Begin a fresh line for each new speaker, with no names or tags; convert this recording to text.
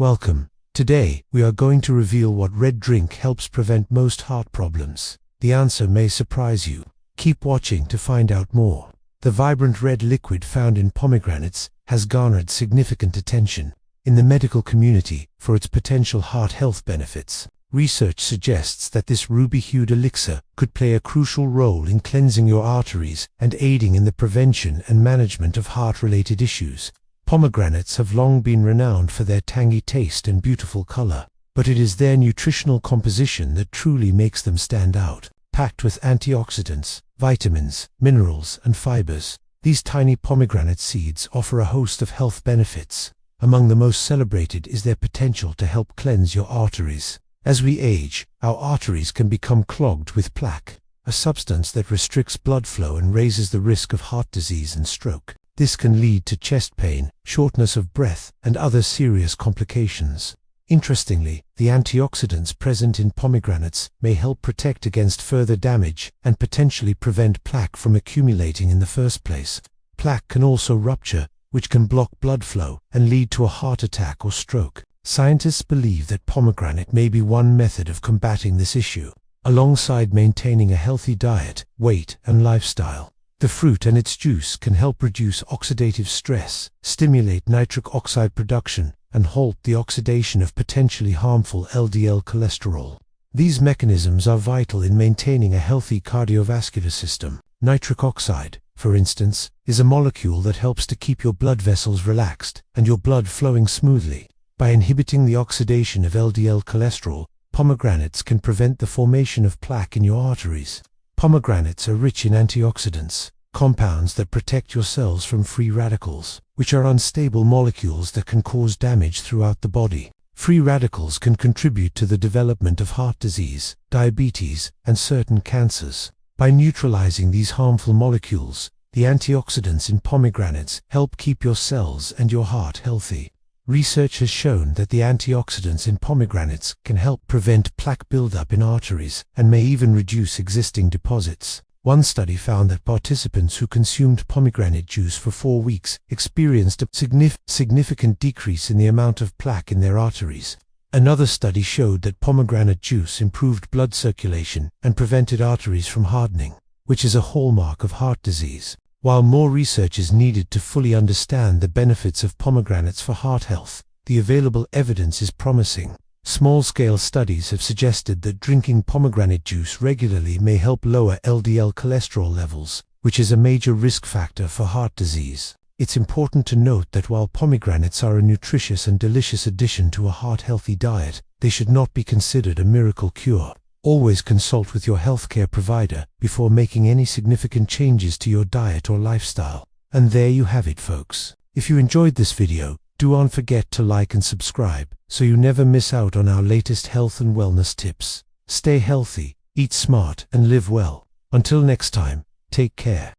Welcome. Today, we are going to reveal what red drink helps prevent most heart problems. The answer may surprise you. Keep watching to find out more. The vibrant red liquid found in pomegranates has garnered significant attention in the medical community for its potential heart health benefits. Research suggests that this ruby-hued elixir could play a crucial role in cleansing your arteries and aiding in the prevention and management of heart-related issues. Pomegranates have long been renowned for their tangy taste and beautiful color, but it is their nutritional composition that truly makes them stand out. Packed with antioxidants, vitamins, minerals, and fibers, these tiny pomegranate seeds offer a host of health benefits. Among the most celebrated is their potential to help cleanse your arteries. As we age, our arteries can become clogged with plaque, a substance that restricts blood flow and raises the risk of heart disease and stroke. This can lead to chest pain, shortness of breath, and other serious complications. Interestingly, the antioxidants present in pomegranates may help protect against further damage and potentially prevent plaque from accumulating in the first place. Plaque can also rupture, which can block blood flow and lead to a heart attack or stroke. Scientists believe that pomegranate may be one method of combating this issue, alongside maintaining a healthy diet, weight, and lifestyle. The fruit and its juice can help reduce oxidative stress, stimulate nitric oxide production, and halt the oxidation of potentially harmful LDL cholesterol. These mechanisms are vital in maintaining a healthy cardiovascular system. Nitric oxide, for instance, is a molecule that helps to keep your blood vessels relaxed and your blood flowing smoothly. By inhibiting the oxidation of LDL cholesterol, pomegranates can prevent the formation of plaque in your arteries. Pomegranates are rich in antioxidants, compounds that protect your cells from free radicals, which are unstable molecules that can cause damage throughout the body. Free radicals can contribute to the development of heart disease, diabetes, and certain cancers. By neutralizing these harmful molecules, the antioxidants in pomegranates help keep your cells and your heart healthy. Research has shown that the antioxidants in pomegranates can help prevent plaque buildup in arteries and may even reduce existing deposits. One study found that participants who consumed pomegranate juice for 4 weeks experienced a significant decrease in the amount of plaque in their arteries. Another study showed that pomegranate juice improved blood circulation and prevented arteries from hardening, which is a hallmark of heart disease. While more research is needed to fully understand the benefits of pomegranates for heart health, the available evidence is promising. Small-scale studies have suggested that drinking pomegranate juice regularly may help lower LDL cholesterol levels, which is a major risk factor for heart disease. It's important to note that while pomegranates are a nutritious and delicious addition to a heart-healthy diet, they should not be considered a miracle cure. Always consult with your healthcare provider before making any significant changes to your diet or lifestyle. And there you have it, folks. If you enjoyed this video, do not forget to like and subscribe so you never miss out on our latest health and wellness tips. Stay healthy, eat smart, and live well. Until next time, take care.